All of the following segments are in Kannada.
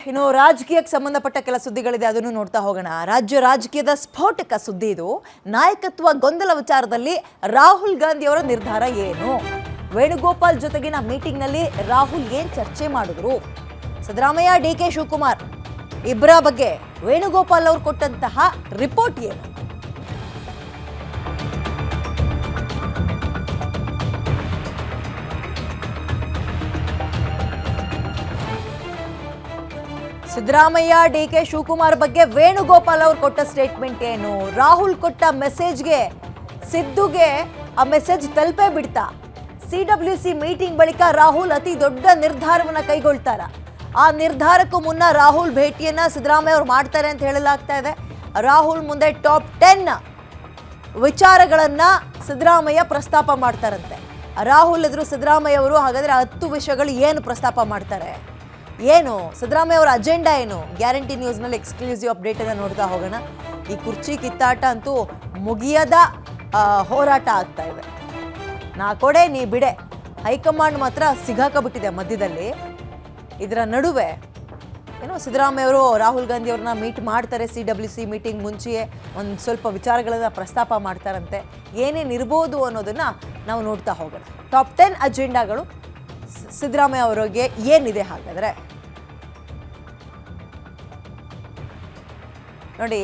ಇನ್ನು ರಾಜಕೀಯಕ್ಕೆ ಸಂಬಂಧಪಟ್ಟ ಕೆಲ ಸುದ್ದಿಗಳಿದೆ, ಅದನ್ನು ನೋಡ್ತಾ ಹೋಗೋಣ. ರಾಜ್ಯ ರಾಜಕೀಯದ ಸ್ಫೋಟಕ ಸುದ್ದಿ ಇದು. ನಾಯಕತ್ವ ಗೊಂದಲ ವಿಚಾರದಲ್ಲಿ ರಾಹುಲ್ ಗಾಂಧಿ ಅವರ ನಿರ್ಧಾರ ಏನು? ವೇಣುಗೋಪಾಲ್ ಜೊತೆಗಿನ ಮೀಟಿಂಗ್ನಲ್ಲಿ ರಾಹುಲ್ ಏನ್ ಚರ್ಚೆ ಮಾಡಿದ್ರು? ಸಿದ್ದರಾಮಯ್ಯ, ಡಿ.ಕೆ. ಶಿವಕುಮಾರ್ ಇಬ್ಬರ ಬಗ್ಗೆ ವೇಣುಗೋಪಾಲ್ ಅವರು ಕೊಟ್ಟಂತಹ ರಿಪೋರ್ಟ್ ಏನು? ಸಿದ್ದರಾಮಯ್ಯ, ಡಿ.ಕೆ. ಶಿವಕುಮಾರ್ ಬಗ್ಗೆ ವೇಣುಗೋಪಾಲ್ ಅವರು ಕೊಟ್ಟ ಸ್ಟೇಟ್ಮೆಂಟ್ ಏನು? ರಾಹುಲ್ ಕೊಟ್ಟ ಮೆಸೇಜ್ಗೆ ಸಿದ್ದುಗೆ ಆ ಮೆಸೇಜ್ ತಲುಪೇ ಬಿಡ್ತಾ? CWC ಮೀಟಿಂಗ್ ಬಳಿಕ ರಾಹುಲ್ ಅತಿ ದೊಡ್ಡ ನಿರ್ಧಾರವನ್ನ ಕೈಗೊಳ್ತಾರ. ಆ ನಿರ್ಧಾರಕ್ಕೂ ಮುನ್ನ ರಾಹುಲ್ ಭೇಟಿಯನ್ನ ಸಿದ್ದರಾಮಯ್ಯ ಅವರು ಮಾಡ್ತಾರೆ ಅಂತ ಹೇಳಲಾಗ್ತಾ ಇದೆ. ರಾಹುಲ್ ಮುಂದೆ ಟಾಪ್ 10 ವಿಚಾರಗಳನ್ನ ಸಿದ್ದರಾಮಯ್ಯ ಪ್ರಸ್ತಾಪ ಮಾಡ್ತಾರಂತೆ. ರಾಹುಲ್ ಎದುರು ಸಿದ್ದರಾಮಯ್ಯ ಅವರು ಹಾಗಾದ್ರೆ 10 ವಿಷಯಗಳು ಏನು ಪ್ರಸ್ತಾಪ ಮಾಡ್ತಾರೆ? ಏನು ಸಿದ್ದರಾಮಯ್ಯ ಅವರ ಅಜೆಂಡಾ ಏನು? ಗ್ಯಾರಂಟಿ ನ್ಯೂಸ್ನಲ್ಲಿ ಎಕ್ಸ್ಕ್ಲೂಸಿವ್ ಅಪ್ಡೇಟ್ ಅನ್ನು ನೋಡ್ತಾ ಹೋಗೋಣ. ಈ ಕುರ್ಚಿ ಕಿತ್ತಾಟ ಅಂತೂ ಮುಗಿಯದ ಹೋರಾಟ ಆಗ್ತಾ ಇದೆ. ನಾ ಕೊಡೆ ನೀ ಬಿಡೆ, ಹೈಕಮಾಂಡ್ ಮಾತ್ರ ಸಿಗಾಕಬಿಟ್ಟಿದೆ ಮಧ್ಯದಲ್ಲಿ. ಇದರ ನಡುವೆ ಏನೋ ಸಿದ್ದರಾಮಯ್ಯ ಅವರು ರಾಹುಲ್ ಗಾಂಧಿ ಅವ್ರನ್ನ ಮೀಟ್ ಮಾಡ್ತಾರೆ. CWC ಮೀಟಿಂಗ್ ಮುಂಚೆಯೇ ಒಂದು ಸ್ವಲ್ಪ ವಿಚಾರಗಳನ್ನ ಪ್ರಸ್ತಾಪ ಮಾಡ್ತಾರಂತೆ. ಏನೇನು ಇರ್ಬೋದು ಅನ್ನೋದನ್ನ ನಾವು ನೋಡ್ತಾ ಹೋಗೋಣ. ಟಾಪ್ 10 ಅಜೆಂಡಾಗಳು ಸಿದ್ದರಾಮಯ್ಯ ಅವರಿಗೆ ಏನಿದೆ ಹಾಗಾದ್ರೆ ನೋಡಿ.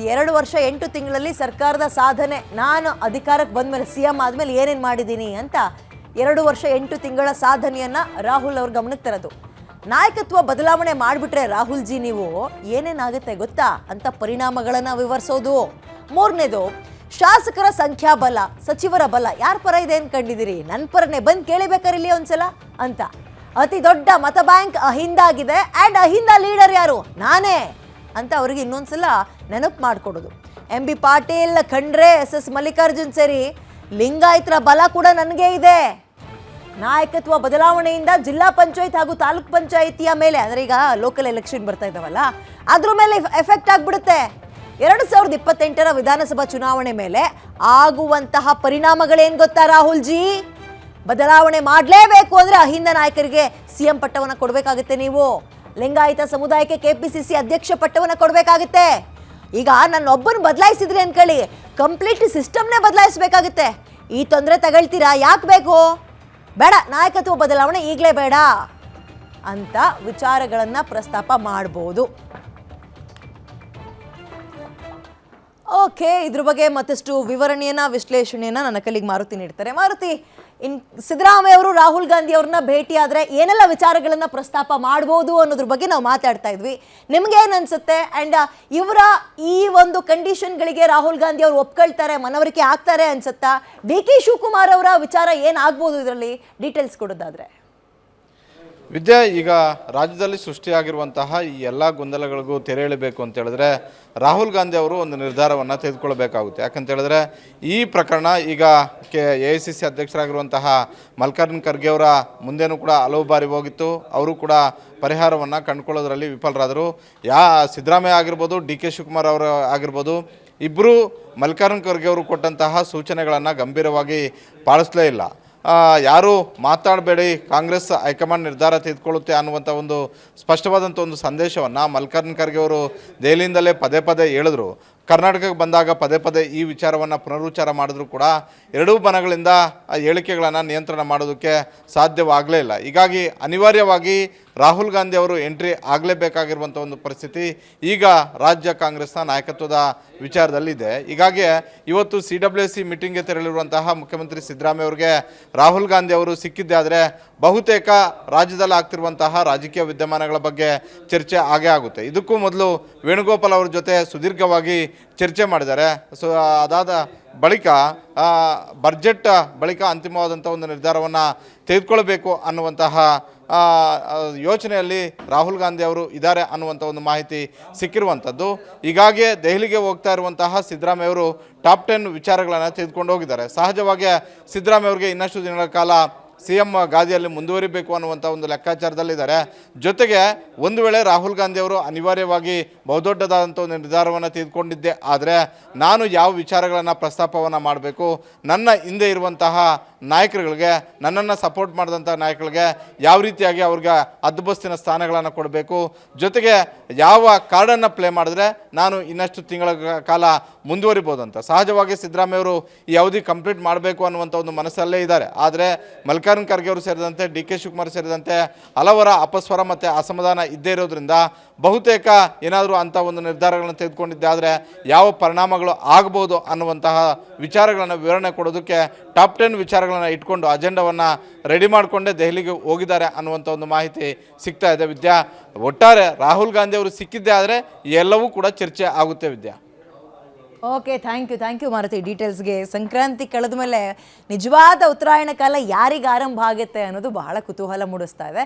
2 ವರ್ಷ 8 ತಿಂಗಳಲ್ಲಿ ಸರ್ಕಾರದ ಸಾಧನೆ, ನಾನು ಅಧಿಕಾರಕ್ಕೆ ಬಂದ್ಮೇಲೆ CM ಆದ್ಮೇಲೆ ಏನೇನು ಮಾಡಿದ್ದೀನಿ ಅಂತ 2 ವರ್ಷ 8 ತಿಂಗಳ ಸಾಧನೆಯನ್ನ ರಾಹುಲ್ ಅವ್ರ ಗಮನಕ್ಕೆ ತರೋದು. ನಾಯಕತ್ವ ಬದಲಾವಣೆ ಮಾಡಿಬಿಟ್ರೆ ರಾಹುಲ್ ಜಿ ನೀವು ಏನೇನಾಗುತ್ತೆ ಗೊತ್ತಾ ಅಂತ ಪರಿಣಾಮಗಳನ್ನ ವಿವರಿಸೋದು. 3ನೇದು ಶಾಸಕರ ಸಂಖ್ಯಾಬಲ, ಸಚಿವರ ಬಲ ಯಾರ ಪರ ಇದೆ ಅನ್ಕೊಂಡಿದ್ದೀರಿ? ನನ್ನ ಪರನೇ, ಬಂದು ಕೇಳಿಬೇಕಾರಿಲ್ಲಿ ಒಂದ್ಸಲ ಅಂತ. ಅತಿ ದೊಡ್ಡ ಮತ ಬ್ಯಾಂಕ್ ಅಹಿಂದಾಗಿದೆ. ಆ್ಯಂಡ್ ಅಹಿಂದ ಲೀಡರ್ ಯಾರು? ನಾನೇ ಅಂತ ಅವರಿಗೆ ಇನ್ನೊಂದ್ಸಲ ನೆನಪು ಮಾಡಿಕೊಡೋದು. MB ಪಾಟೀಲ್, ಖಂಡ್ರೆ, SS ಮಲ್ಲಿಕಾರ್ಜುನ್ ಸೇರಿ ಲಿಂಗಾಯತರ ಬಲ ಕೂಡ ನನಗೆ ಇದೆ. ನಾಯಕತ್ವ ಬದಲಾವಣೆಯಿಂದ ಜಿಲ್ಲಾ ಪಂಚಾಯತ್ ಹಾಗೂ ತಾಲೂಕ್ ಪಂಚಾಯಿತಿಯ ಮೇಲೆ, ಅಂದರೆ ಈಗ ಲೋಕಲ್ ಎಲೆಕ್ಷನ್ ಬರ್ತಾ ಇದ್ದಾವಲ್ಲ, ಅದ್ರ ಮೇಲೆ ಎಫೆಕ್ಟ್ ಆಗಿಬಿಡುತ್ತೆ. 2028ರ ವಿಧಾನಸಭಾ ಚುನಾವಣೆ ಮೇಲೆ ಆಗುವಂತಹ ಪರಿಣಾಮಗಳೇನು ಗೊತ್ತಾ ರಾಹುಲ್ ಜಿ? ಬದಲಾವಣೆ ಮಾಡಲೇಬೇಕು ಅಂದರೆ ಅಹಿಂದ ನಾಯಕರಿಗೆ CM ಪಟ್ಟವನ್ನು ಕೊಡಬೇಕಾಗುತ್ತೆ. ನೀವು ಲಿಂಗಾಯತ ಸಮುದಾಯಕ್ಕೆ KPCC ಅಧ್ಯಕ್ಷ ಪಟ್ಟವನ್ನು ಕೊಡಬೇಕಾಗುತ್ತೆ. ಈಗ ನನ್ನೊಬ್ಬನ ಬದಲಾಯಿಸಿದ್ರಿ ಅನ್ಕೊಳ್ಳಿ, ಕಂಪ್ಲೀಟ್ ಸಿಸ್ಟಮ್ನೇ ಬದಲಾಯಿಸಬೇಕಾಗುತ್ತೆ. ಈ ತೊಂದರೆ ತಗೊಳ್ತೀರಾ? ಯಾಕೆ ಬೇಕು? ಬೇಡ, ನಾಯಕತ್ವ ಬದಲಾವಣೆ ಈಗಲೇ ಬೇಡ ಅಂತ ವಿಚಾರಗಳನ್ನು ಪ್ರಸ್ತಾಪ ಮಾಡ್ಬೋದು. ಓಕೆ, ಇದ್ರ ಬಗ್ಗೆ ಮತ್ತಷ್ಟು ವಿವರಣೆಯನ್ನ, ವಿಶ್ಲೇಷಣೆಯನ್ನ ನನ್ನ ಕೈಲಿಗೆ ಮಾರುತಿ ನೀಡ್ತಾರೆ. ಮಾರುತಿ, ಸಿದ್ದರಾಮಯ್ಯ ಅವರು ರಾಹುಲ್ ಗಾಂಧಿ ಅವ್ರನ್ನ ಭೇಟಿ ಆದ್ರೆ ಏನೆಲ್ಲ ವಿಚಾರಗಳನ್ನ ಪ್ರಸ್ತಾಪ ಮಾಡ್ಬೋದು ಅನ್ನೋದ್ರ ಬಗ್ಗೆ ನಾವು ಮಾತಾಡ್ತಾ ಇದ್ವಿ. ನಿಮ್ಗೆ ಏನ್ ಅನ್ಸುತ್ತೆ? ಅಂಡ್ ಇವರ ಈ ಒಂದು ಕಂಡೀಷನ್ಗಳಿಗೆ ರಾಹುಲ್ ಗಾಂಧಿ ಅವರು ಒಪ್ಕೊಳ್ತಾರೆ, ಮನವರಿಕೆ ಆಗ್ತಾರೆ ಅನ್ಸುತ್ತಾ? ಡಿ.ಕೆ. ಶಿವಕುಮಾರ್ ಅವರ ವಿಚಾರ ಏನಾಗ್ಬೋದು ಇದರಲ್ಲಿ? ಡೀಟೇಲ್ಸ್ ಕೊಡೋದಾದ್ರೆ ವಿದ್ಯಾ, ಈಗ ರಾಜ್ಯದಲ್ಲಿ ಸೃಷ್ಟಿಯಾಗಿರುವಂತಹ ಈ ಎಲ್ಲ ಗೊಂದಲಗಳಿಗೂ ತೆರೆ ಎಳೆಯಬೇಕು ಅಂತ ಹೇಳಿದ್ರೆ ರಾಹುಲ್ ಗಾಂಧಿ ಅವರು ಒಂದು ನಿರ್ಧಾರವನ್ನು ತೆಗೆದುಕೊಳ್ಬೇಕಾಗುತ್ತೆ. ಯಾಕಂತ ಹೇಳಿದ್ರೆ ಈ ಪ್ರಕರಣ ಈಗ AICC ಅಧ್ಯಕ್ಷರಾಗಿರುವಂತಹ ಮಲ್ಲಿಕಾರ್ಜುನ್ ಖರ್ಗೆ ಅವರ ಮುಂದೆನೂ ಕೂಡ ಹಲವು ಬಾರಿ ಹೋಗಿತ್ತು. ಅವರು ಕೂಡ ಪರಿಹಾರವನ್ನು ಕಂಡುಕೊಳ್ಳೋದ್ರಲ್ಲಿ ವಿಫಲರಾದರು. ಸಿದ್ದರಾಮಯ್ಯ ಆಗಿರ್ಬೋದು, ಡಿ.ಕೆ. ಶಿವಕುಮಾರ್ ಅವರು ಆಗಿರ್ಬೋದು, ಇಬ್ಬರು ಮಲ್ಲಿಕಾರ್ಜುನ್ ಖರ್ಗೆ ಅವರು ಕೊಟ್ಟಂತಹ ಸೂಚನೆಗಳನ್ನು ಗಂಭೀರವಾಗಿ ಪಾಲಿಸಲೇ ಇಲ್ಲ. ಯಾರು ಮಾತಾಡಬೇಡಿ, ಕಾಂಗ್ರೆಸ್ ಹೈಕಮಾಂಡ್ ನಿರ್ಧಾರ ತೆಗೆದುಕೊಳ್ಳುತ್ತೆ ಅನ್ನುವಂಥ ಒಂದು ಸ್ಪಷ್ಟವಾದಂಥ ಒಂದು ಸಂದೇಶವನ್ನು ಮಲ್ಲಿಕಾರ್ಜುನ್ ಖರ್ಗೆ ಅವರು ದೆಹಲಿಯಿಂದಲೇ ಪದೇ ಪದೇ ಹೇಳಿದ್ರು. ಕರ್ನಾಟಕಕ್ಕೆ ಬಂದಾಗ ಪದೇ ಪದೇ ಈ ವಿಚಾರವನ್ನು ಪುನರುಚ್ಚಾರ ಮಾಡಿದ್ರು ಕೂಡ ಎರಡೂ ಬಣಗಳಿಂದ ಆ ಹೇಳಿಕೆಗಳನ್ನು ನಿಯಂತ್ರಣ ಮಾಡೋದಕ್ಕೆ ಸಾಧ್ಯವಾಗಲೇ ಇಲ್ಲ. ಹೀಗಾಗಿ ಅನಿವಾರ್ಯವಾಗಿ ರಾಹುಲ್ ಗಾಂಧಿ ಅವರು ಎಂಟ್ರಿ ಆಗಲೇಬೇಕಾಗಿರುವಂಥ ಒಂದು ಪರಿಸ್ಥಿತಿ ಈಗ ರಾಜ್ಯ ಕಾಂಗ್ರೆಸ್ನ ನಾಯಕತ್ವದ ವಿಚಾರದಲ್ಲಿದೆ. ಹೀಗಾಗಿ ಇವತ್ತು CWC ಮೀಟಿಂಗ್ಗೆ ತೆರಳಿರುವಂತಹ ಮುಖ್ಯಮಂತ್ರಿ ಸಿದ್ದರಾಮಯ್ಯ ಅವರಿಗೆ ರಾಹುಲ್ ಗಾಂಧಿ ಅವರು ಸಿಕ್ಕಿದ್ದೆ ಆದರೆ ಬಹುತೇಕ ರಾಜ್ಯದಲ್ಲಿ ಆಗ್ತಿರುವಂತಹ ರಾಜಕೀಯ ವಿದ್ಯಮಾನಗಳ ಬಗ್ಗೆ ಚರ್ಚೆ ಆಗೇ ಆಗುತ್ತೆ. ಇದಕ್ಕೂ ಮೊದಲು ವೇಣುಗೋಪಾಲ್ ಅವ್ರ ಜೊತೆ ಸುದೀರ್ಘವಾಗಿ ಚರ್ಚೆ ಮಾಡಿದ್ದಾರೆ. ಸೊ ಅದಾದ ಬಳಿಕ ಬಜೆಟ್ ಬಳಿಕ ಅಂತಿಮವಾದಂಥ ಒಂದು ನಿರ್ಧಾರವನ್ನು ತೆಗೆದುಕೊಳ್ಬೇಕು ಅನ್ನುವಂತಹ ಯೋಚನೆಯಲ್ಲಿ ರಾಹುಲ್ ಗಾಂಧಿ ಅವರು ಇದ್ದಾರೆ ಅನ್ನುವಂಥ ಒಂದು ಮಾಹಿತಿ ಸಿಕ್ಕಿರುವಂಥದ್ದು. ಹೀಗಾಗಿ ದೆಹಲಿಗೆ ಹೋಗ್ತಾ ಇರುವಂತಹ ಸಿದ್ದರಾಮಯ್ಯ ಅವರು ಟಾಪ್ 10 ವಿಚಾರಗಳನ್ನು ತೆಗೆದುಕೊಂಡು ಹೋಗಿದ್ದಾರೆ. ಸಹಜವಾಗಿ ಸಿದ್ದರಾಮಯ್ಯ ಅವರಿಗೆ ಇನ್ನಷ್ಟು ದಿನಗಳ ಕಾಲ CM ಗಾದಿಯಲ್ಲಿ ಮುಂದುವರಿಬೇಕು ಅನ್ನುವಂಥ ಒಂದು ಲೆಕ್ಕಾಚಾರದಲ್ಲಿದ್ದಾರೆ. ಜೊತೆಗೆ ಒಂದು ವೇಳೆ ರಾಹುಲ್ ಗಾಂಧಿ ಅವರು ಅನಿವಾರ್ಯವಾಗಿ ಬಹುದೊಡ್ಡದಾದಂಥ ಒಂದು ನಿರ್ಧಾರವನ್ನು ತೆಗೆದುಕೊಂಡಿದ್ದೆ ಆದರೆ ನಾನು ಯಾವ ವಿಚಾರಗಳನ್ನು ಪ್ರಸ್ತಾಪವನ್ನು ಮಾಡಬೇಕು, ನನ್ನ ಹಿಂದೆ ಇರುವಂತಹ ನಾಯಕರುಗಳಿಗೆ, ನನ್ನನ್ನು ಸಪೋರ್ಟ್ ಮಾಡಿದಂಥ ನಾಯಕರಿಗೆ ಯಾವ ರೀತಿಯಾಗಿ ಅವ್ರಿಗೆ ಹದ್ದುಬಸ್ತಿನ ಸ್ಥಾನಗಳನ್ನು ಕೊಡಬೇಕು, ಜೊತೆಗೆ ಯಾವ ಕಾರ್ಡನ್ನು ಪ್ಲೇ ಮಾಡಿದ್ರೆ ನಾನು ಇನ್ನಷ್ಟು ತಿಂಗಳ ಕಾಲ ಮುಂದುವರಿಬೋದಂತ. ಸಹಜವಾಗಿ ಸಿದ್ದರಾಮಯ್ಯ ಅವರು ಈ ಅವಧಿ ಕಂಪ್ಲೀಟ್ ಮಾಡಬೇಕು ಅನ್ನುವಂಥ ಒಂದು ಮನಸ್ಸಲ್ಲೇ ಇದ್ದಾರೆ. ಆದರೆ ಮಲ್ಲಿಕಾರ್ಜುನ ಖರ್ಗೆ ಅವರು ಸೇರಿದಂತೆ DK ಶಿವಕುಮಾರ್ ಸೇರಿದಂತೆ ಹಲವರ ಅಪಸ್ವರ ಮತ್ತು ಅಸಮಾಧಾನ ಇದ್ದೇ ಇರೋದ್ರಿಂದ ಬಹುತೇಕ ಏನಾದರೂ ಅಂಥ ಒಂದು ನಿರ್ಧಾರಗಳನ್ನು ತೆಗೆದುಕೊಂಡಿದ್ದೆ ಆದರೆ ಯಾವ ಪರಿಣಾಮಗಳು ಆಗಬಹುದು ಅನ್ನುವಂತಹ ವಿಚಾರಗಳನ್ನು ವಿವರಣೆ ಕೊಡೋದಕ್ಕೆ ಟಾಪ್ 10 ವಿಚಾರಗಳನ್ನು ಇಟ್ಕೊಂಡು ಅಜೆಂಡಾವನ್ನು ರೆಡಿ ಮಾಡಿಕೊಂಡೇ ದೆಹಲಿಗೆ ಹೋಗಿದ್ದಾರೆ ಅನ್ನುವಂಥ ಒಂದು ಮಾಹಿತಿ ಸಿಗ್ತಾ ಇದೆ ವಿದ್ಯಾ. ಒಟ್ಟಾರೆ ರಾಹುಲ್ ಗಾಂಧಿ ಅವರು ಸಿಕ್ಕಿದ್ದೇ ಆದರೆ ಎಲ್ಲವೂ ಕೂಡ ಚರ್ಚೆ ಆಗುತ್ತೆ Vidya. Okay, thank you Maruti ಡೀಟೇಲ್ಸ್ಗೆ. ಸಂಕ್ರಾಂತಿ ಕಳೆದ ಮೇಲೆ ನಿಜವಾದ ಉತ್ತರಾಯಣ ಕಾಲ ಯಾರಿಗೆ ಆರಂಭ ಆಗುತ್ತೆ ಅನ್ನೋದು ಬಹಳ ಕುತೂಹಲ ಮೂಡಿಸ್ತಾ ಇದೆ.